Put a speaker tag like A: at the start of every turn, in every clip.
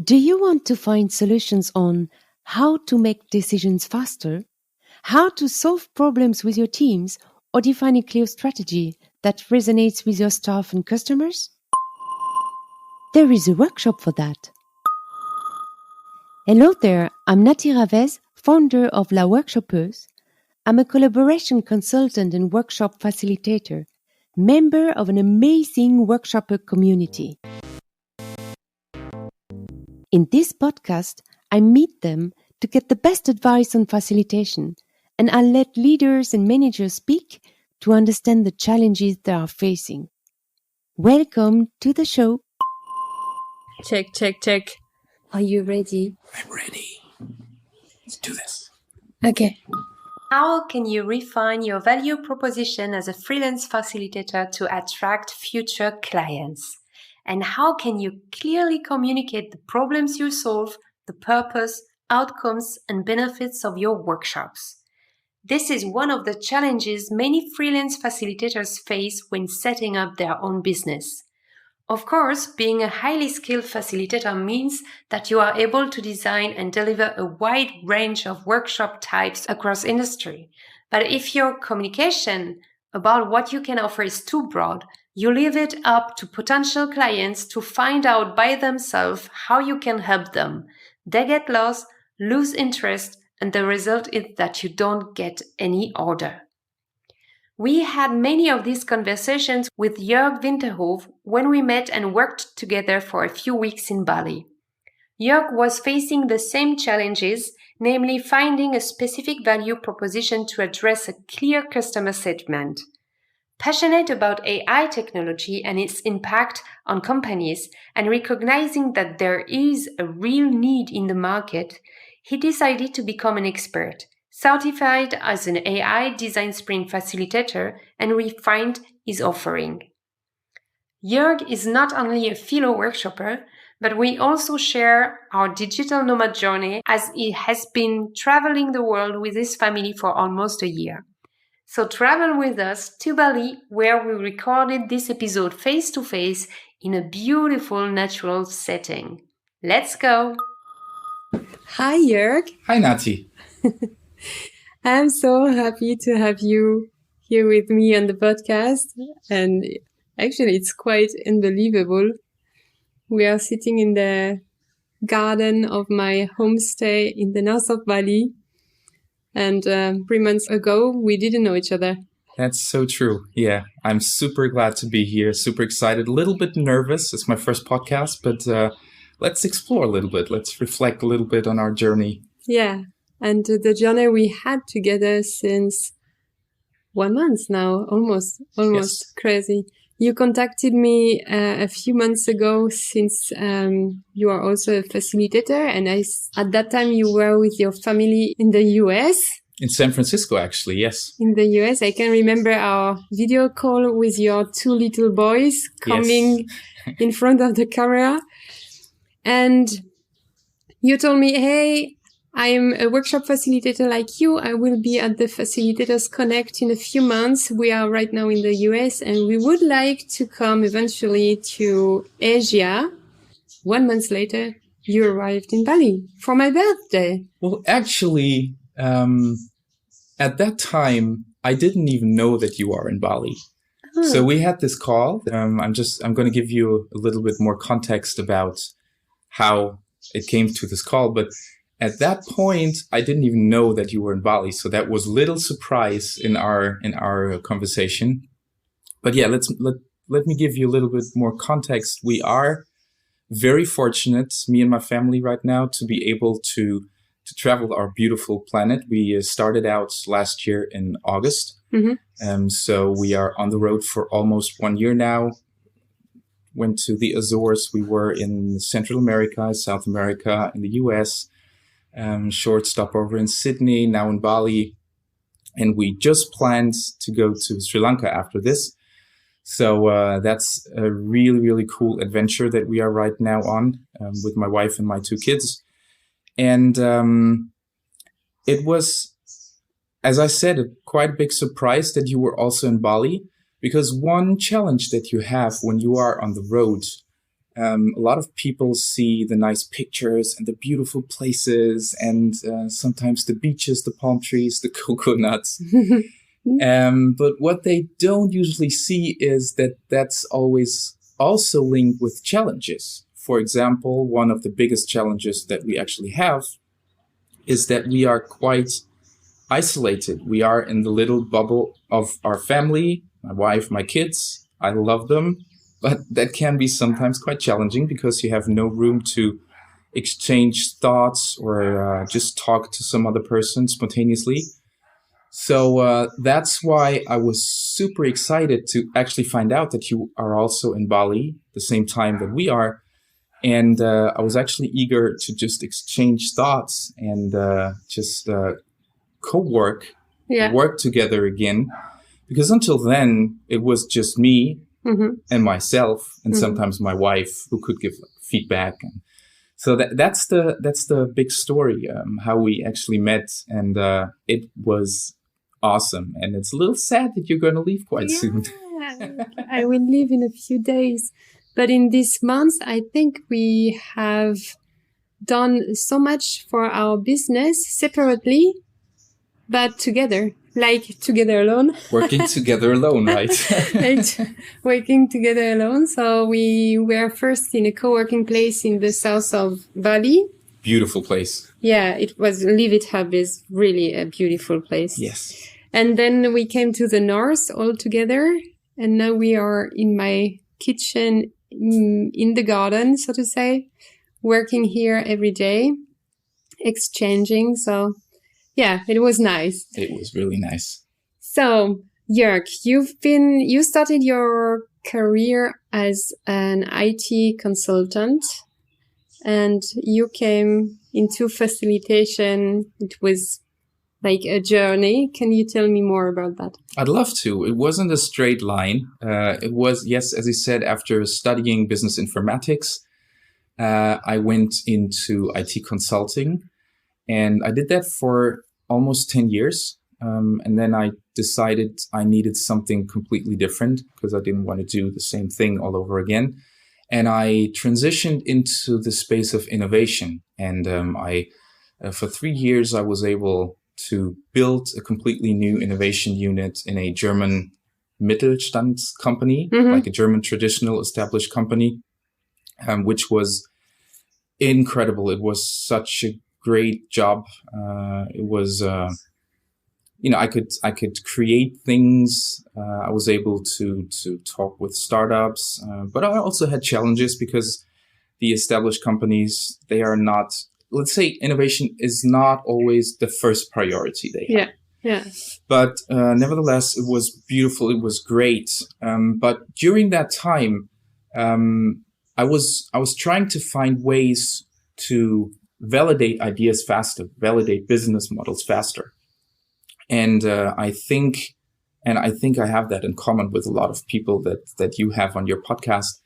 A: Do you want to find solutions on how to make decisions faster, how to solve problems with your teams, or define a clear strategy that resonates with your staff and customers? There is a workshop for that. Hello there, I'm Nati Ravez, founder of La Workshopeuse. I'm a collaboration consultant and workshop facilitator, member of an amazing workshopper community. In this podcast, I meet them to get the best advice on facilitation, and I let leaders and managers speak to understand the challenges they are facing. Welcome to the show.
B: Check. Are you ready?
C: I'm ready. Let's do this.
B: Okay.
D: How can you refine your value proposition as a freelance facilitator to attract future clients? And how can you clearly communicate the problems you solve, the purpose, outcomes, and benefits of your workshops? This is one of the challenges many freelance facilitators face when setting up their own business. Of course, being a highly skilled facilitator means that you are able to design and deliver a wide range of workshop types across industry. But if your communication about what you can offer is too broad, you leave it up to potential clients to find out by themselves how you can help them. They get lost, lose interest, and the result is that you don't get any order. We had many of these conversations with Jörg Winterhoff when we met and worked together for a few weeks in Bali. Jörg was facing the same challenges, namely finding a specific value proposition to address a clear customer segment. Passionate about AI technology and its impact on companies and recognizing that there is a real need in the market, he decided to become an expert, certified as an AI design sprint facilitator, and refined his offering. Jörg is not only a fellow workshopper, but we also share our digital nomad journey as he has been traveling the world with his family for almost a year. So travel with us to Bali, where we recorded this episode face-to-face in a beautiful natural setting. Let's go!
B: Hi, Jörg.
C: Hi, Nati.
B: I'm so happy to have you here with me on the podcast. And actually, it's quite unbelievable. We are sitting in the garden of my homestay in the north of Bali. And 3 months ago, we didn't know each other.
C: That's so true. Yeah, I'm super glad to be here. Super excited. A little bit nervous. It's my first podcast, but let's explore a little bit. Let's reflect a little bit on our journey.
B: Yeah. And the journey we had together since 1 month now, almost
C: Yes.
B: Crazy. You contacted me a few months ago since you are also a facilitator. And at that time you were with your family in the US.
C: In San Francisco, actually, yes.
B: In the US, I can remember our video call with your 2 little boys coming in front of the camera. And you told me, hey, I'm a workshop facilitator like you. I will be at the Facilitators Connect in a few months. We are right now in the US and we would like to come eventually to Asia. 1 month later, you arrived in Bali for my birthday.
C: Well, actually, at that time, I didn't even know that you are in Bali. So we had this call. I'm going to give you a little bit more context about how it came to this call, but at that point, I didn't even know that you were in Bali, so that was little surprise in our conversation. But yeah, let me give you a little bit more context. We are very fortunate, me and my family right now, to be able to travel our beautiful planet. We started out last year in August, so we are on the road for almost 1 year now. Went to the Azores. We were in Central America, South America, in the US. Short stopover in Sydney, now in Bali. And we just planned to go to Sri Lanka after this. So that's a really, really cool adventure that we are right now on with my wife and my 2 kids. And it was, as I said, quite a big surprise that you were also in Bali, because one challenge that you have when you are on the road a lot of people see the nice pictures and the beautiful places and sometimes the beaches, the palm trees, the coconuts. But what they don't usually see is that that's always also linked with challenges. For example, one of the biggest challenges that we actually have is that we are quite isolated. We are in the little bubble of our family, my wife, my kids. I love them, but that can be sometimes quite challenging because you have no room to exchange thoughts or just talk to some other person spontaneously. So that's why I was super excited to actually find out that you are also in Bali the same time that we are. And I was actually eager to just exchange thoughts and just co-work, work together again. Because until then, it was just me and myself and sometimes my wife who could give feedback. And so that's the big story, how we actually met. And it was awesome. And it's a little sad that you're going to leave quite soon.
B: I will leave in a few days. But in this month, I think we have done so much for our business separately, but together, like together alone.
C: Working together alone, right?
B: Like working together alone. So we were first in a co-working place in the south of Bali.
C: Beautiful place.
B: Yeah, it was Live It Hub is really a beautiful place.
C: Yes.
B: And then we came to the north all together. And now we are in my kitchen in the garden, so to say, working here every day, exchanging. So yeah, it was nice.
C: It was really nice.
B: So Jörg, you started your career as an IT consultant and you came into facilitation. It was like a journey. Can you tell me more about that?
C: I'd love to. It wasn't a straight line. It was, yes, as you said, after studying business informatics, I went into IT consulting and I did that for almost 10 years. And then I decided I needed something completely different because I didn't want to do the same thing all over again. And I transitioned into the space of innovation. And for 3 years, I was able to build a completely new innovation unit in a German Mittelstand company, like a German traditional established company, which was incredible. It was such a great job. It was, I could create things. I was able to talk with startups, but I also had challenges because the established companies, they are not, let's say innovation is not always the first priority they have.
B: Yeah.
C: But nevertheless, it was beautiful. It was great. But during that time, I was trying to find ways to validate ideas faster, validate business models faster. And I think I have that in common with a lot of people that you have on your podcast.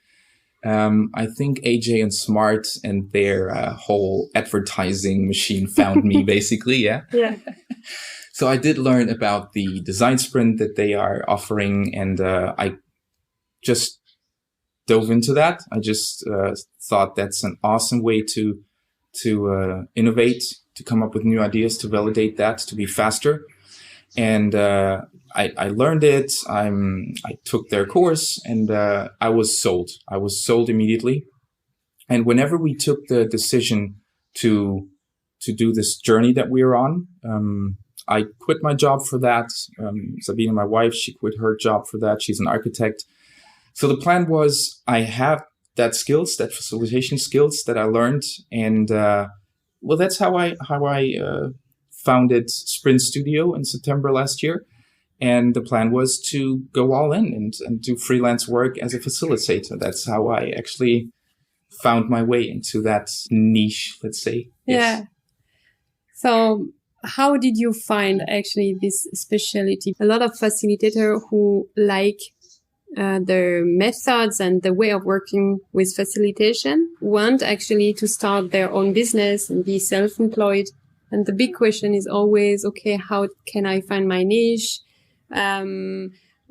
C: I think AJ and Smart and their whole advertising machine found me basically. Yeah. So I did learn about the design sprint that they are offering, and I just dove into that. I just thought that's an awesome way to innovate, to come up with new ideas, to validate that, to be faster. And I learned it. I took their course, and I was sold. I was sold immediately. And whenever we took the decision to do this journey that we are on, I quit my job for that. Sabine, my wife, she quit her job for that. She's an architect. So the plan was I have that skills, that facilitation skills that I learned, and that's how I founded Sprjnt Studio in September last year. And the plan was to go all in and do freelance work as a facilitator. That's how I actually found my way into that niche, let's say.
B: Yeah. So how did you find actually this specialty? A lot of facilitators who like their methods and the way of working with facilitation want actually to start their own business and be self-employed. And the big question is always, okay, how can I find my niche?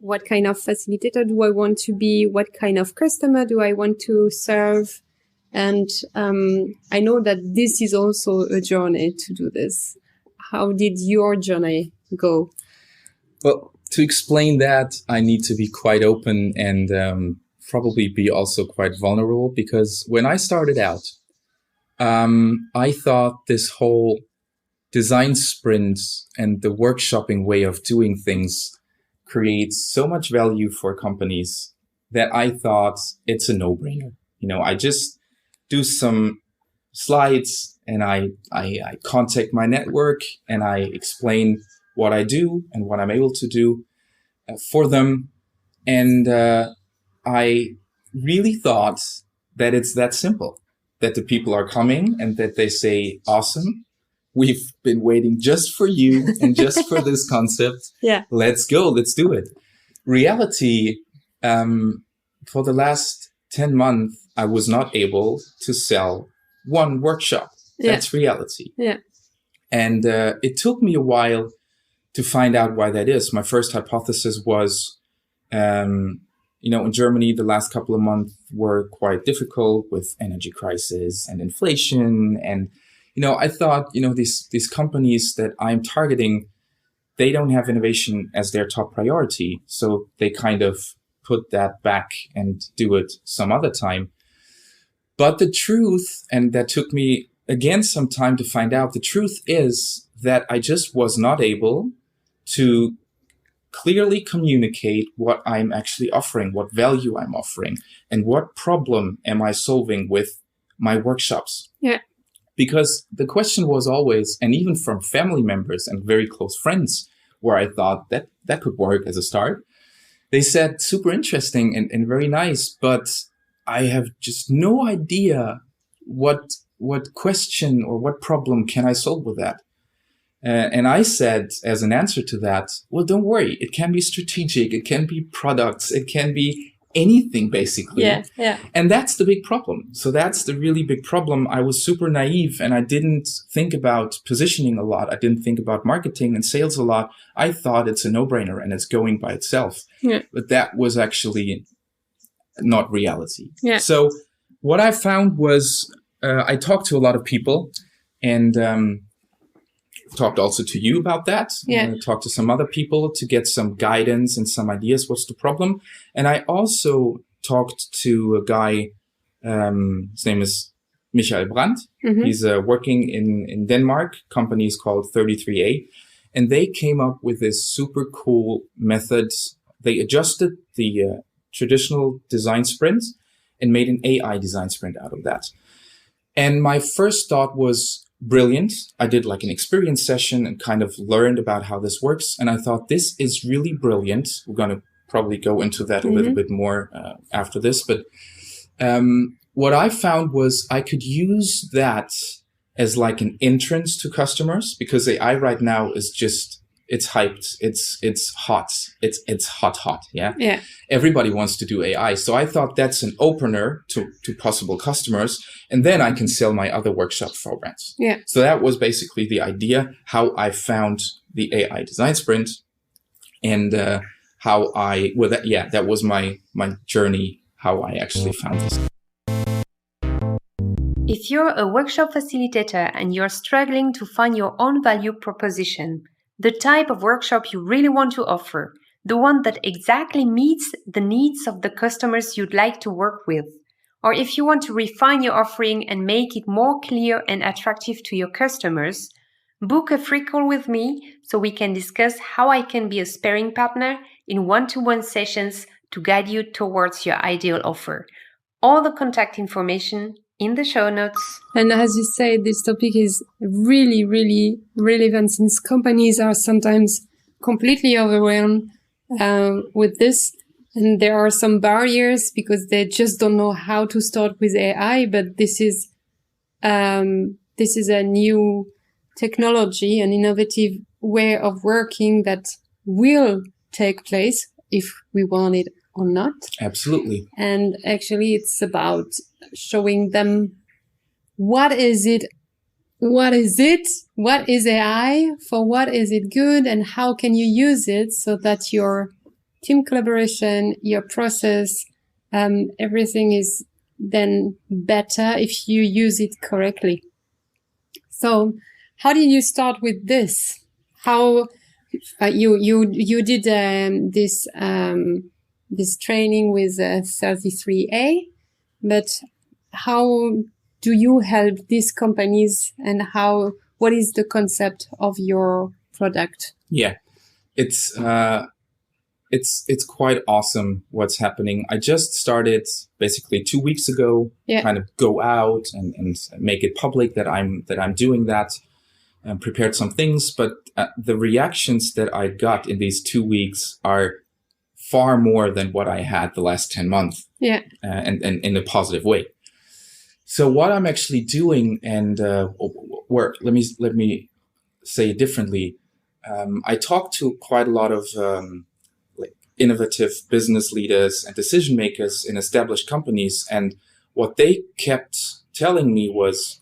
B: what kind of facilitator do I want to be? What kind of customer do I want to serve? And I know that this is also a journey to do this. How did your journey go?
C: Well, to explain that, I need to be quite open and probably be also quite vulnerable, because when I started out, I thought this whole design sprints and the workshopping way of doing things creates so much value for companies that I thought it's a no-brainer. You know, I just do some slides and I contact my network and I explain what I do and what I'm able to do for them. And I really thought that it's that simple, that the people are coming and that they say, awesome, we've been waiting just for you and just for this concept.
B: Yeah.
C: Let's go. Let's do it. Reality, for the last 10 months, I was not able to sell one workshop.
B: Yeah.
C: That's reality.
B: Yeah.
C: And it took me a while to find out why that is. My first hypothesis was, in Germany, the last couple of months were quite difficult with energy crisis and inflation. And, I thought, these companies that I'm targeting, they don't have innovation as their top priority. So they kind of put that back and do it some other time. But the truth, and that took me again some time to find out, the truth is that I just was not able to clearly communicate what I'm actually offering, what value I'm offering, and what problem am I solving with my workshops.
B: Yeah.
C: Because the question was always, and even from family members and very close friends, where I thought that could work as a start, they said, super interesting and very nice, but I have just no idea what question or what problem can I solve with that. And I said, as an answer to that, well, don't worry. It can be strategic. It can be products. It can be anything, basically.
B: Yeah, yeah.
C: And that's the big problem. So that's the really big problem. I was super naive and I didn't think about positioning a lot. I didn't think about marketing and sales a lot. I thought it's a no-brainer and it's going by itself.
B: Yeah.
C: But that was actually not reality.
B: Yeah.
C: So what I found was I talked to a lot of people and talked also to you about that.
B: Yeah.
C: Talked to some other people to get some guidance and some ideas. What's the problem? And I also talked to a guy, his name is Michael Brandt.
B: Mm-hmm.
C: He's working in Denmark. Company is called 33A. And they came up with this super cool method. They adjusted the traditional design sprint and made an AI design sprint out of that. And my first thought was, brilliant. I did like an experience session and kind of learned about how this works. And I thought, this is really brilliant. We're going to probably go into that a little bit more after this. But what I found was I could use that as like an entrance to customers, because AI right now is just, it's hyped. It's hot. It's hot. Yeah.
B: Yeah.
C: Everybody wants to do AI. So I thought that's an opener to possible customers. And then I can sell my other workshop programs.
B: Yeah.
C: So that was basically the idea, how I found the AI design sprint and that was my journey, how I actually found this.
D: If you're a workshop facilitator and you're struggling to find your own value proposition, the type of workshop you really want to offer, the one that exactly meets the needs of the customers you'd like to work with, or if you want to refine your offering and make it more clear and attractive to your customers, book a free call with me so we can discuss how I can be a sparring partner in one-to-one sessions to guide you towards your ideal offer. All the contact information in the show notes.
B: And as you say, this topic is really, really relevant since companies are sometimes completely overwhelmed with this. And there are some barriers because they just don't know how to start with AI. But this is a new technology, an innovative way of working that will take place if we want it or not.
C: Absolutely.
B: And actually it's about showing them what is AI, for what is it good, and how can you use it so that your team collaboration, your process, everything is then better if you use it correctly. So how did you start with this? How you did this training with 33A, but how do you help these companies, and what is the concept of your product?
C: Yeah, it's quite awesome what's happening. I just started basically 2 weeks ago, kind of go out and make it public that I'm doing that, and prepared some things. But the reactions that I got in these 2 weeks are far more than what I had the last 10 months.
B: Yeah.
C: And in a positive way. So what I'm actually doing, and let me say it differently. I talked to quite a lot of innovative business leaders and decision makers in established companies. And what they kept telling me was,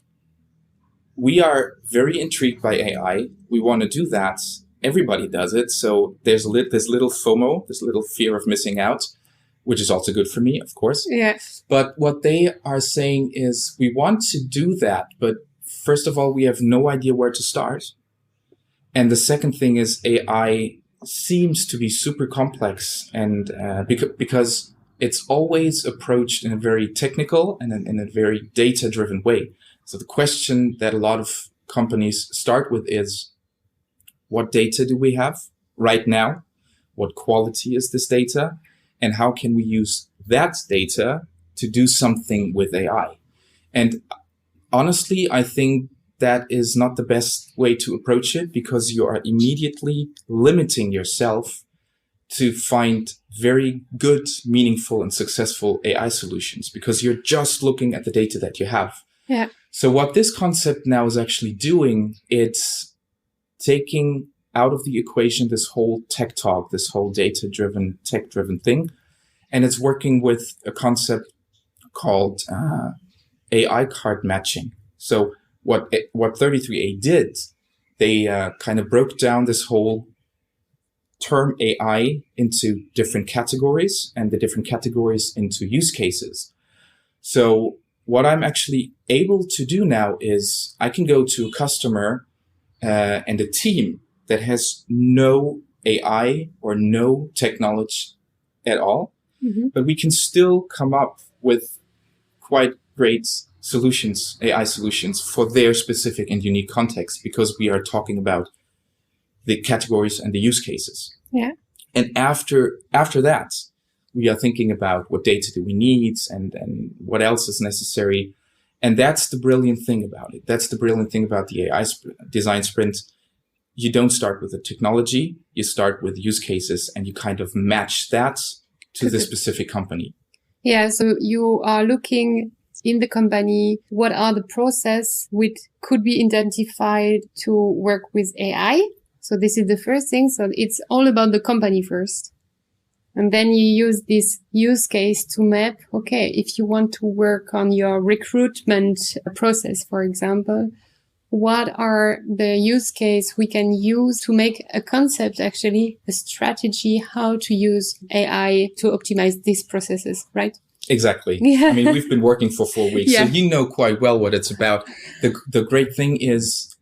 C: we are very intrigued by AI. We want to do that. Everybody does it. So there's this little FOMO, this little fear of missing out, which is also good for me, of course.
B: Yeah.
C: But what they are saying is, we want to do that, but first of all, we have no idea where to start. And the second thing is, AI seems to be super complex, and because it's always approached in a very technical and in a very data-driven way. So the question that a lot of companies start with is, what data do we have right now? What quality is this data? And how can we use that data to do something with AI? And honestly, I think that is not the best way to approach it, because you are immediately limiting yourself to find very good, meaningful, and successful AI solutions, because you're just looking at the data that you have.
B: Yeah.
C: So what this concept now is actually doing, it's taking out of the equation this whole tech talk, this whole data-driven, tech-driven thing, and it's working with a concept called AI card matching. So what 33A did, they kind of broke down this whole term AI into different categories, and the different categories into use cases. So what I'm actually able to do now is, I can go to a customer and a team that has no AI or no tech knowledge at all, but we can still come up with quite great solutions, AI solutions, for their specific and unique context, because we are talking about the categories and the use cases.
B: Yeah.
C: And after that, we are thinking about what data do we need, and what else is necessary. And that's the brilliant thing about it. That's the brilliant thing about the AI design sprint. You don't start with the technology, you start with use cases, and you kind of match that to the specific company.
B: Yeah, so you are looking in the company, what are the process which could be identified to work with AI? So this is the first thing. So it's all about the company first. And then you use this use case to map, okay, if you want to work on your recruitment process, for example, what are the use case we can use to make a concept, actually, a strategy, how to use AI to optimize these processes, right?
C: Exactly.
B: Yeah.
C: I mean, we've been working for 4 weeks,
B: Yeah.
C: so you know quite well what it's about. The great thing is,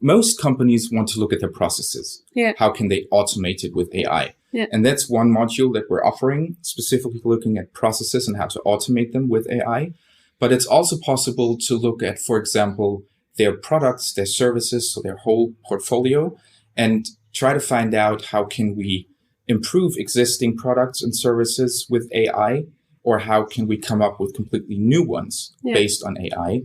C: most companies want to look at their processes.
B: Yeah.
C: How can they automate it with AI?
B: Yeah.
C: And that's one module that we're offering, specifically looking at processes and how to automate them with AI. But it's also possible to look at, for example, their products, their services, so their whole portfolio, and try to find out how can we improve existing products and services with AI, or how can we come up with completely new ones based on AI.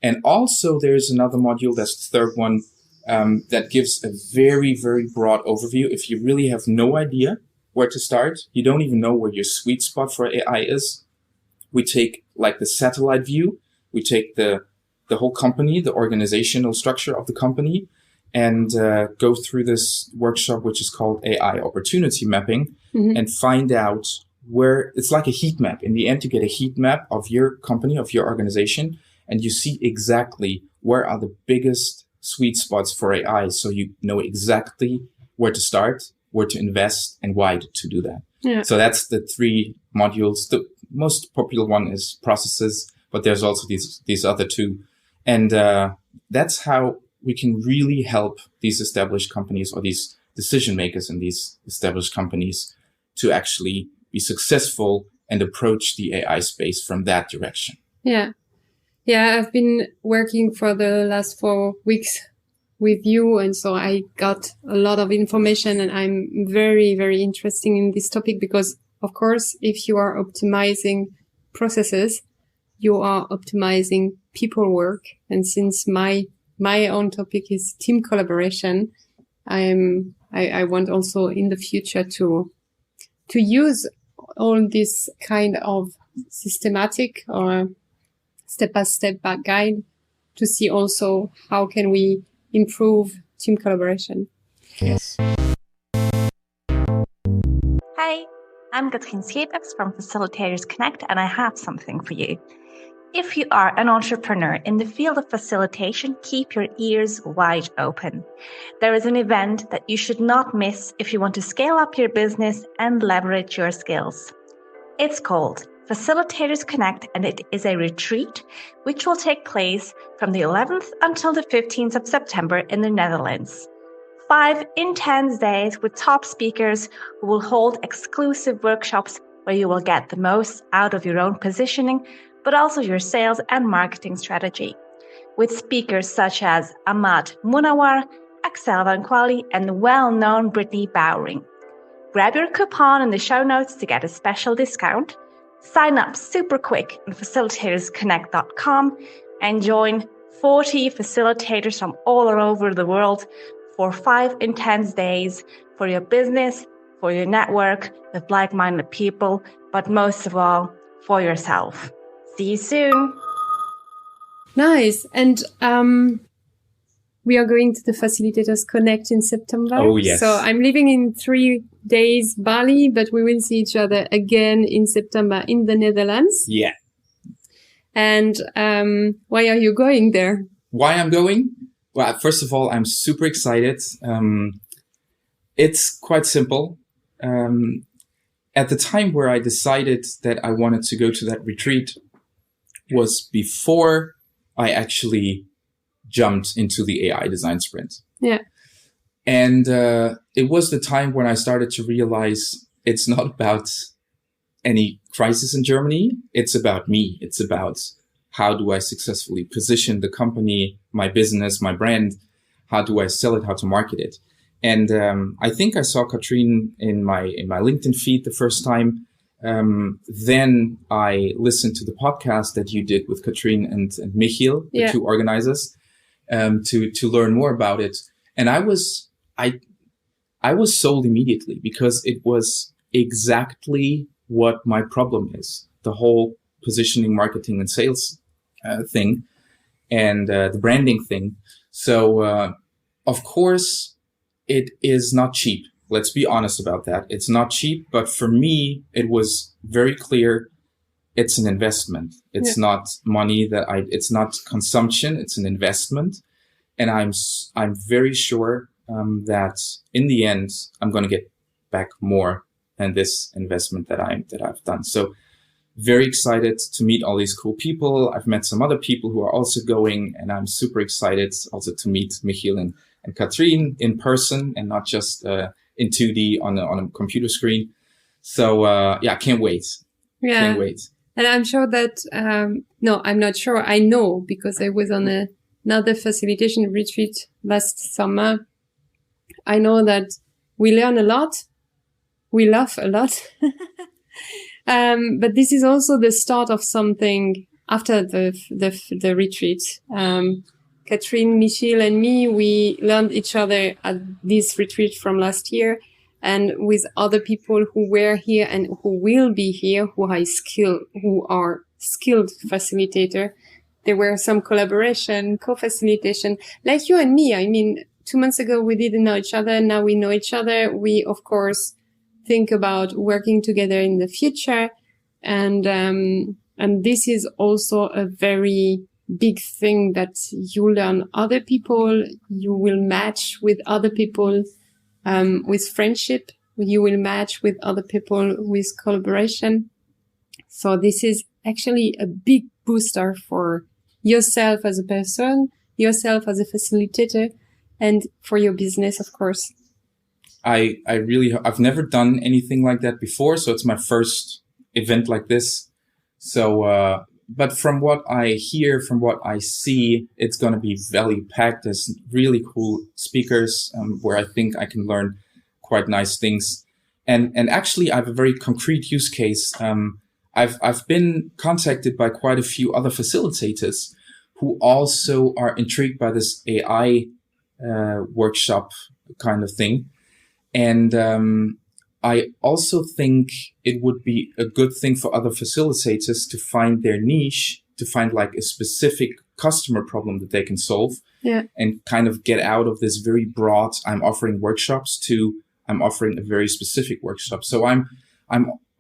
C: And also there's another module, that's the third one, that gives a very, very broad overview. If you really have no idea where to start, you don't even know where your sweet spot for AI is, we take like the satellite view, we take the whole company, the organizational structure of the company, and go through this workshop, which is called AI opportunity mapping, and find out where, it's like a heat map. In the end, you get a heat map of your company, of your organization, and you see exactly where are the biggest sweet spots for AI. So you know exactly where to start where to invest, and why to do that.
B: Yeah.
C: So that's the 3 modules. The most popular one is processes, but there's also these other 2. And that's how we can really help these established companies, or these decision makers in these established companies, to actually be successful and approach the AI space from that direction.
B: Yeah. Yeah, I've been working for the last 4 weeks with you, and so I got a lot of information, and I'm very, very interested in this topic because, of course, if you are optimizing processes, you are optimizing people work. And since my own topic is team collaboration, I want also in the future to use all this kind of systematic or step-by-step guide to see also how can we improve team collaboration.
C: Yes.
E: Hi, I'm Katrien Schepers from Facilitators Connect, and I have something for you. If you are an entrepreneur in the field of facilitation, keep your ears wide open. There is an event that you should not miss if you want to scale up your business and leverage your skills. It's called Facilitators Connect, and it is a retreat which will take place from the 11th until the 15th of September in the Netherlands. 5 intense days with top speakers who will hold exclusive workshops where you will get the most out of your own positioning, but also your sales and marketing strategy, with speakers such as Ahmad Munawar, Axel Van Quali, and well-known Brittany Bowring. Grab your coupon in the show notes to get a special discount. Sign up super quick on facilitatorsconnect.com and join 40 facilitators from all over the world for 5 intense days for your business, for your network with like-minded people, but most of all, for yourself. See you soon.
B: Nice. And we are going to the Facilitators Connect in September.
C: Oh, yes.
B: So I'm leaving in 3 days Bali, but we will see each other again in September in the Netherlands.
C: Yeah.
B: And why are you going there?
C: Why I'm going? Well, first of all, I'm super excited. It's quite simple. At the time where I decided that I wanted to go to that retreat was before I actually jumped into the AI design sprint.
B: Yeah.
C: And it was the time when I started to realize it's not about any crisis in Germany. It's about me. It's about how do I successfully position the company, my business, my brand? How do I sell it? How to market it? And I think I saw Katrien in my LinkedIn feed the first time. Then I listened to the podcast that you did with Katrien and Michiel, the 2 organizers, to learn more about it. And I was sold immediately because it was exactly what my problem is. The whole positioning, marketing, and sales thing, and the branding thing. So, of course, it is not cheap. Let's be honest about that. It's not cheap, but for me, it was very clear. It's an investment. It's not money it's not consumption. It's an investment. And I'm very sure, that in the end, I'm going to get back more than this investment that I've done. So very excited to meet all these cool people. I've met some other people who are also going, and I'm super excited also to meet Michiel and Katrien in person and not just in 2D on a computer screen. So can't wait.
B: Yeah.
C: Can't wait.
B: And I'm sure that, no, I'm not sure. I know because I was on another facilitation retreat last summer. I know that we learn a lot. We laugh a lot. But this is also the start of something after the retreat. Katrien, Michiel, and me, we learned each other at this retreat from last year, and with other people who were here and who will be here, who are skilled facilitator. There were some collaboration, co-facilitation, like you and me. I mean, 2 months ago, we didn't know each other. Now we know each other. We, of course, think about working together in the future. And this is also a very big thing that you learn other people, you will match with other people. with friendship. You will match with other people with collaboration. So this is actually a big booster for yourself as a person, yourself as a facilitator, and for your business, of course.
C: I've never done anything like that before, so it's my first event like this. So, but from what I hear, from what I see, it's going to be value packed. There's really cool speakers where I think I can learn quite nice things. And actually, I have a very concrete use case. I've been contacted by quite a few other facilitators who also are intrigued by this AI workshop kind of thing. And I also think it would be a good thing for other facilitators to find their niche, to find like a specific customer problem that they can solve, and kind of get out of this very broad, I'm offering workshops, to I'm offering a very specific workshop. So I'm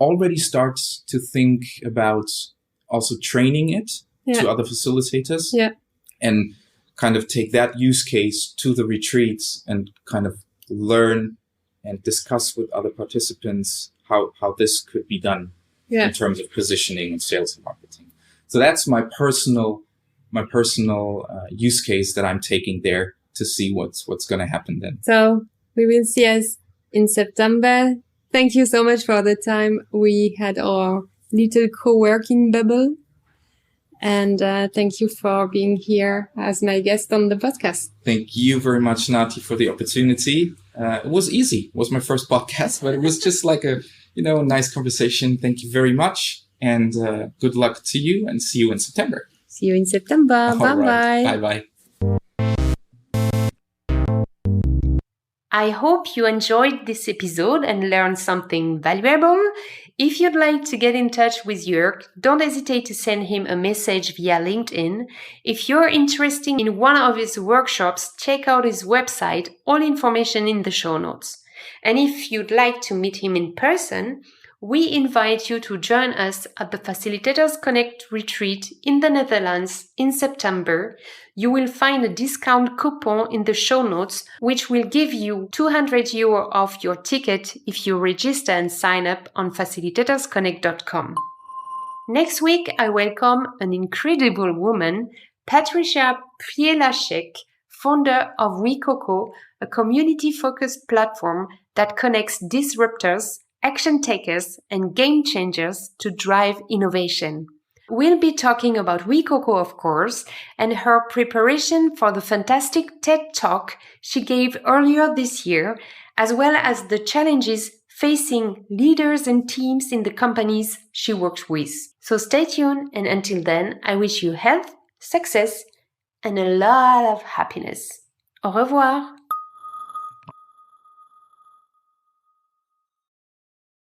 C: already start to think about also training it to other facilitators, and kind of take that use case to the retreats and kind of learn and discuss with other participants how this could be done in terms of positioning and sales and marketing. So that's my personal use case that I'm taking there to see what's going to happen then.
B: So we will see us in September. Thank you so much for the time we had our little co-working bubble. And thank you for being here as my guest on the podcast.
C: Thank you very much, Nati, for the opportunity. It was easy. It was my first podcast, but it was just like a nice conversation. Thank you very much. And good luck to you, and see you in September.
B: See you in September. Bye-bye.
C: Bye-bye.
D: I hope you enjoyed this episode and learned something valuable. If you'd like to get in touch with Jörg, don't hesitate to send him a message via LinkedIn. If you're interested in one of his workshops, check out his website, all information in the show notes. And if you'd like to meet him in person, we invite you to join us at the Facilitators Connect retreat in the Netherlands in September. You will find a discount coupon in the show notes, which will give you €200 off your ticket if you register and sign up on facilitatorsconnect.com. Next week, I welcome an incredible woman, Patricia Pielachek, founder of WeCoco, a community-focused platform that connects disruptors, action takers, and game changers to drive innovation. We'll be talking about WeCoco, of course, and her preparation for the fantastic TED Talk she gave earlier this year, as well as the challenges facing leaders and teams in the companies she works with. So stay tuned, and until then, I wish you health, success, and a lot of happiness. Au revoir!